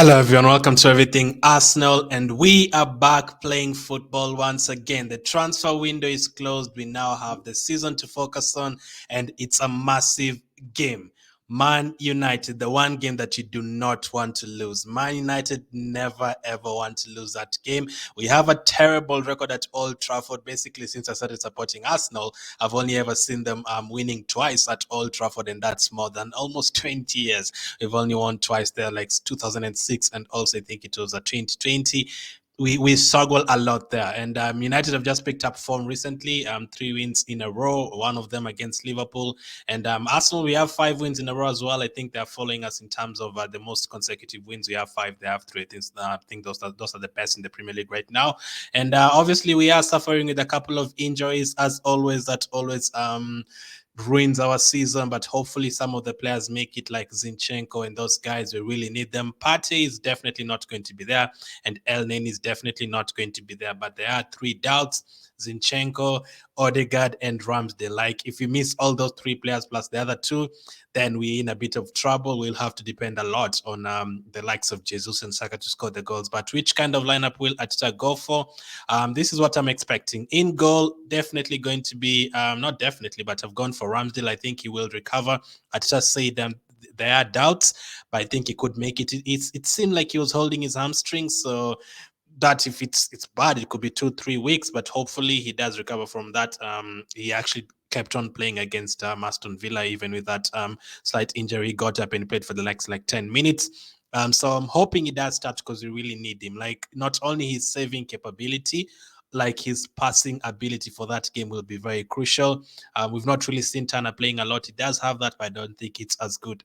Hello, everyone. Welcome to Everything Arsenal, and we are back playing football once again. The transfer window is closed. We now have the season to focus on, and it's a massive game. Man United, the one game that you do not want to lose. Man United never ever want to lose that game. We have a terrible record at Old Trafford. Basically, since I started supporting Arsenal, I've only ever seen them winning twice at Old Trafford, and that's more than almost 20 years. We've only won twice there, like 2006, and also I think it was a 2020. We struggle a lot there. And United have just picked up form recently, 3 wins in a row, one of them against Liverpool. And Arsenal, we have 5 wins in a row as well. I think they're following us in terms of the most consecutive wins. We have 5, they have 3. I think those are the best in the Premier League right now. And obviously, we are suffering with a couple of injuries, as always. That always ruins our season, but hopefully some of the players make it, like Zinchenko and those guys. We really need them. Partey is definitely not going to be there, and El Neny is definitely not going to be there, but there are 3 doubts: Zinchenko, Odegaard, and Ramsdale. Like, if you miss all those 3 players plus the other 2, then we're in a bit of trouble. We'll have to depend a lot on the likes of Jesus and Saka to score the goals. But which kind of lineup will Arteta go for? This is what I'm expecting. In goal, definitely going to be, not definitely, but I've gone for Ramsdale. I think he will recover. Arteta said there are doubts, but I think he could make it. It seemed like he was holding his hamstring, so that if it's bad, it could be 2-3 weeks, but hopefully he does recover from that. He actually kept on playing against Aston Villa, even with that slight injury. He got up and played for the next like 10 minutes. So I'm hoping he does start because we really need him. Like, not only his saving capability, like his passing ability for that game will be very crucial. We've not really seen Turner playing a lot. He does have that, but I don't think it's as good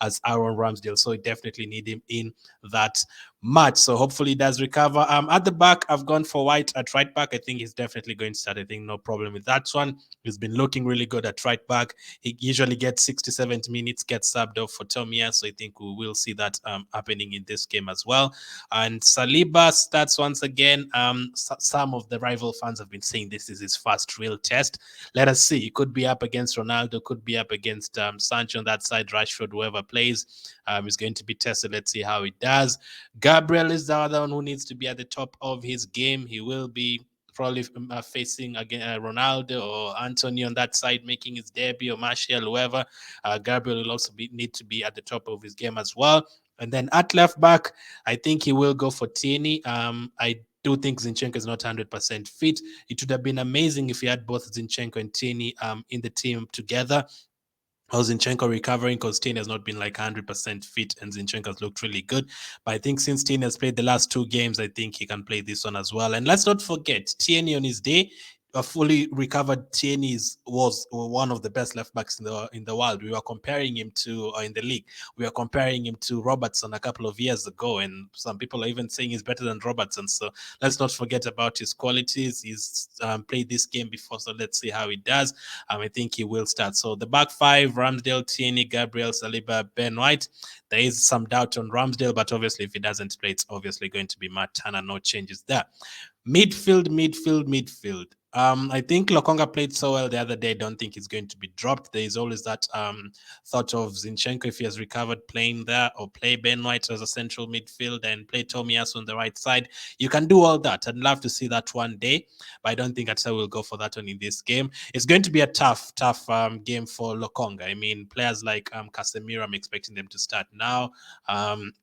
as Aaron Ramsdale. So we definitely need him in that match. So hopefully he does recover. At the back, I've gone for White at right back. I think he's definitely going to start. I think no problem with that one. He's been looking really good at right back. He usually gets 60, 70 minutes, gets subbed off for Tomia. So I think we will see that happening in this game as well. And Saliba starts once again. Some of the rival fans have been saying this is his first real test. Let us see. He could be up against Ronaldo, could be up against Sancho on that side, Rashford, whoever plays. Is going to be tested. Let's see how he does. Gabriel is the other one who needs to be at the top of his game. He will be probably facing again Ronaldo or Anthony on that side, making his debut, or Martial, whoever. Gabriel will also need to be at the top of his game as well. And then at left back, I think he will go for Tierney. I do think Zinchenko is not 100% fit. It would have been amazing if he had both Zinchenko and Tierney in the team together. Zinchenko recovering, because Tierney has not been like 100% fit, and Zinchenko has looked really good. But I think since Tierney has played the last 2 games, I think he can play this one as well. And let's not forget, Tierney on his day, a fully recovered Tierney was one of the best left backs in the world. We were comparing him to in the league. We were comparing him to Robertson a couple of years ago, and some people are even saying he's better than Robertson. So let's not forget about his qualities. He's played this game before, so let's see how he does. I think he will start. So the back 5: Ramsdale, Tierney, Gabriel, Saliba, Ben White. There is some doubt on Ramsdale, but obviously if he doesn't play, it's obviously going to be Matt Turner. No changes there. Midfield. I think Lokonga played so well the other day. I don't think he's going to be dropped. There is always that thought of Zinchenko, if he has recovered, playing there, or play Ben White as a central midfield and play Tomiyasu on the right side. You can do all that. I'd love to see that one day, but I don't think Ateta will go for that one in this game. It's going to be a tough game for Lokonga. I mean, players like Casemiro, I'm expecting them to start now.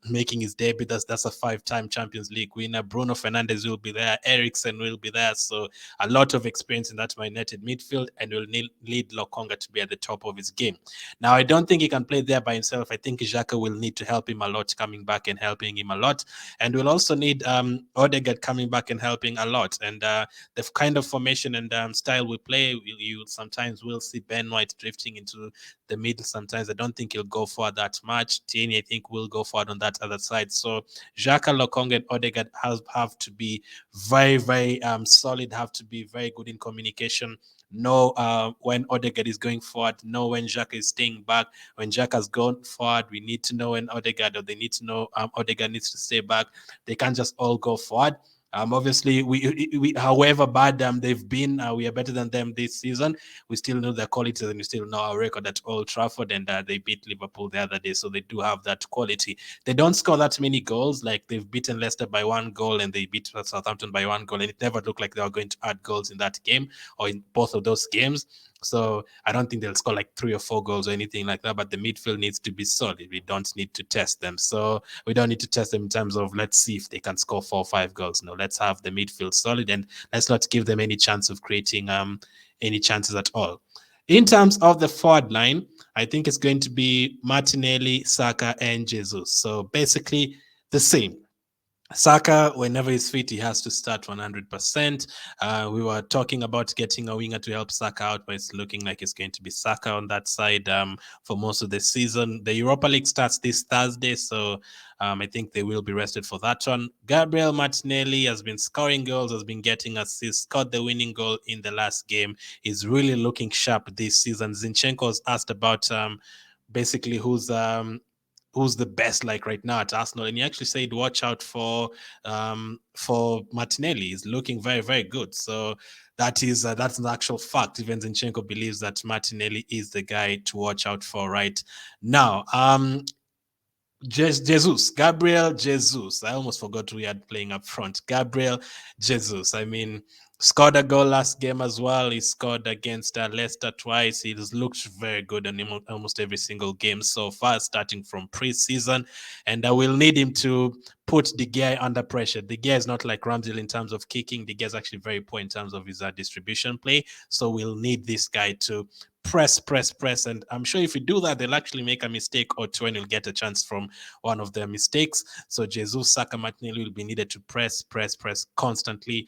Making his debut, that's a 5-time Champions League winner. Bruno Fernandes will be there. Eriksen will be there. So a lot of experience in that Man United midfield, and will need Lokonga to be at the top of his game. Now, I don't think he can play there by himself. I think Xhaka will need to help him a lot, coming back and helping him a lot. And we'll also need Odegaard coming back and helping a lot. And the kind of formation and style we play, you sometimes will see Ben White drifting into the middle sometimes. I don't think he'll go forward that much. Tierney, I think, will go forward on that other side. So Xhaka, Lokonga, and Odegaard have to be very, very solid, have to be very good in communication. Know when Odegaard is going forward, know when Xhaka is staying back. When Xhaka has gone forward, we need to know when Odegaard, or they need to know Odegaard needs to stay back. They can't just all go forward. Obviously, we however bad they've been, we are better than them this season. We still know their quality, and we still know our record at Old Trafford, and they beat Liverpool the other day, so they do have that quality. They don't score that many goals. Like they've beaten Leicester by 1 goal, and they beat Southampton by 1 goal, and it never looked like they were going to add goals in that game or in both of those games. So I don't think they'll score like 3 or 4 goals or anything like that. But the midfield needs to be solid. We don't need to test them. So we don't need to test them in terms of let's see if they can score 4 or 5 goals. No, let's have the midfield solid and let's not give them any chance of creating any chances at all. In terms of the forward line, I think it's going to be Martinelli, Saka, and Jesus. So basically the same. Saka, whenever he's fit, he has to start 100%. We were talking about getting a winger to help Saka out, but it's looking like it's going to be Saka on that side for most of the season. The Europa League starts this Thursday, so I think they will be rested for that one. Gabriel Martinelli has been scoring goals, has been getting assists, scored the winning goal in the last game. He's really looking sharp this season. Zinchenko was asked about basically who's the best like right now at Arsenal, and he actually said watch out for Martinelli. He's looking very very good. So that's an actual fact. Even Zinchenko believes that Martinelli is the guy to watch out for right now. Gabriel Jesus. I almost forgot who we had playing up front. Gabriel Jesus. I mean, scored a goal last game as well. He scored against Leicester twice. He's looked very good in almost every single game so far, starting from preseason. And I will need him to put De Gea under pressure. De Gea is not like Ramsdale in terms of kicking. De Gea is actually very poor in terms of his distribution play. So we'll need this guy to press. And I'm sure if you do that, they'll actually make a mistake or two and you'll get a chance from one of their mistakes. So Jesus, Saka, Martinelli will be needed to press constantly.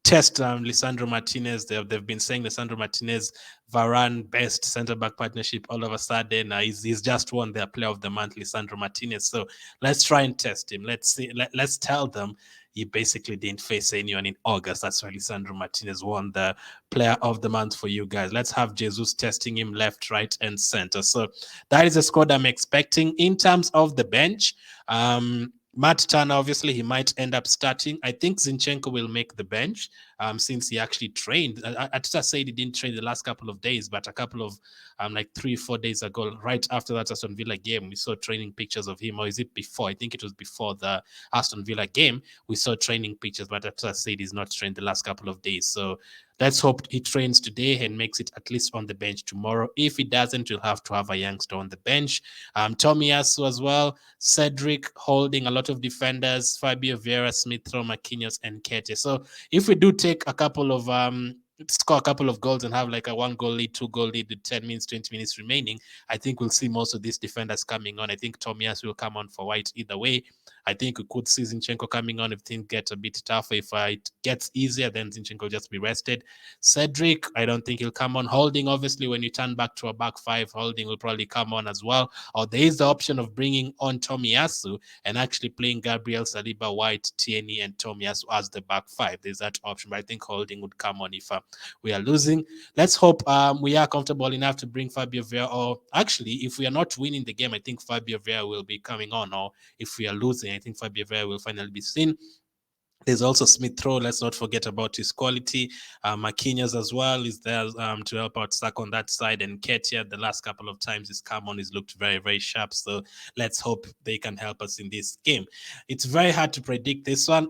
Test Lisandro Martinez. They've been saying Lisandro Martinez, Varane, best centre back partnership. All of a sudden, he's just won their Player of the Month, Lisandro Martinez. So let's try and test him. Let's see. Let's tell them he basically didn't face anyone in August. That's why Lisandro Martinez won the Player of the Month for you guys. Let's have Jesus testing him left, right, and center. So that is a squad I'm expecting. In terms of the bench, Matt Turner, obviously, he might end up starting. I think Zinchenko will make the bench since he actually trained. Ateta said he didn't train the last couple of days, but a couple of like 3-4 days ago, right after that Aston Villa game, we saw training pictures of him. Or is it before? I think it was before the Aston Villa game. We saw training pictures, but Ateta said he's not trained the last couple of days. So let's hope he trains today and makes it at least on the bench tomorrow. If he doesn't, you'll have to have a youngster on the bench. Tomiyasu as well. Cedric holding a lot of defenders. Fabio Vieira, Smith Rowe, Marquinhos, and Kete. So if we do take a couple of score a couple of goals and have like a 1 goal lead, 2 goal lead with 10 minutes, 20 minutes remaining, I think we'll see most of these defenders coming on. I think Tomiyasu will come on for White either way. I think we could see Zinchenko coming on if things get a bit tougher. If it gets easier, then Zinchenko will just be rested. Cedric, I don't think he'll come on. Holding, obviously, when you turn back to a back five, Holding will probably come on as well. Or there is the option of bringing on Tomiyasu and actually playing Gabriel, Saliba, White, Tierney, and Tomiyasu as the back five. There's that option, but I think Holding would come on if we are losing. Let's hope we are comfortable enough to bring Fabio Vieira. Or actually, if we are not winning the game, I think Fabio Vieira will be coming on. Or if we are losing, I think Fabio Vieira will finally be seen. There's also Smith Rowe. Let's not forget about his quality. Marquinhos as well is there to help out Saka on that side. And Ketia, the last couple of times he's come on, he's looked very, very sharp. So let's hope they can help us in this game. It's very hard to predict this one.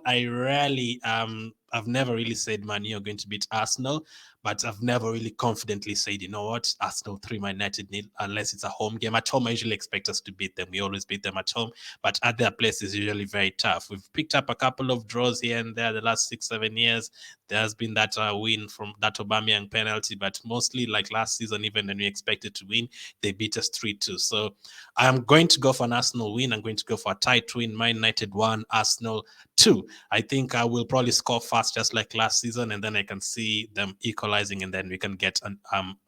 I've never really said Man U are going to beat Arsenal, but I've never really confidently said, you know what, Arsenal 3, Man United nil, unless it's a home game. At home, I usually expect us to beat them. We always beat them at home, but at their place is usually very tough. We've picked up a couple of draws here and there the last 6-7 years. There has been that win from that Aubameyang penalty, but mostly like last season, even when we expected to win, they beat us 3-2. So I'm going to go for an Arsenal win. I'm going to go for a tight win. Man United 1, Arsenal 2. I think I will probably score fast just like last season, and then I can see them equalizing, and then we can get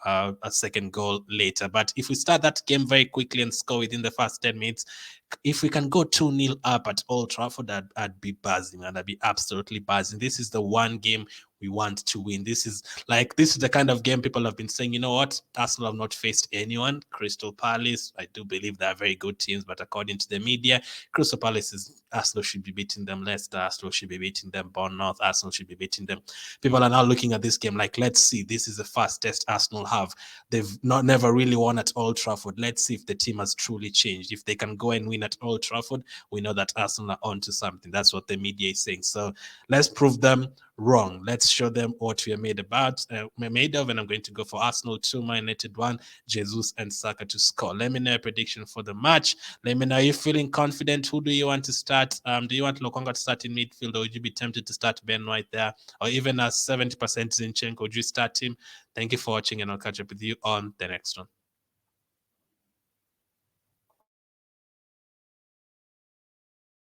a second goal later. But if we start that game very quickly and score within the first 10 minutes, if we can go 2-0 up at Old Trafford, I'd be buzzing, and I'd be absolutely buzzing. This is the one game we want to win. This is the kind of game people have been saying, you know what, Arsenal have not faced anyone. Crystal Palace, I do believe they are very good teams, but according to the media, Crystal Palace is Arsenal should be beating them. Leicester, Arsenal should be beating them. Bournemouth, Arsenal should be beating them. People are now looking at this game like, let's see, this is the first test Arsenal have. They've never really won at Old Trafford. Let's see if the team has truly changed. If they can go and win at Old Trafford, we know that Arsenal are onto something. That's what the media is saying. So let's prove them wrong. Let's show them what we are made of. And I'm going to go for Arsenal 2, Man United 1, Jesus and Saka to score. Let me know a prediction for the match. Let me know, are you feeling confident? Who do you want to start? Do you want Lokonga to start in midfield, or would you be tempted to start Ben White there? Or even as 70% Zinchenko, would you start him? Thank you for watching, and I'll catch up with you on the next one.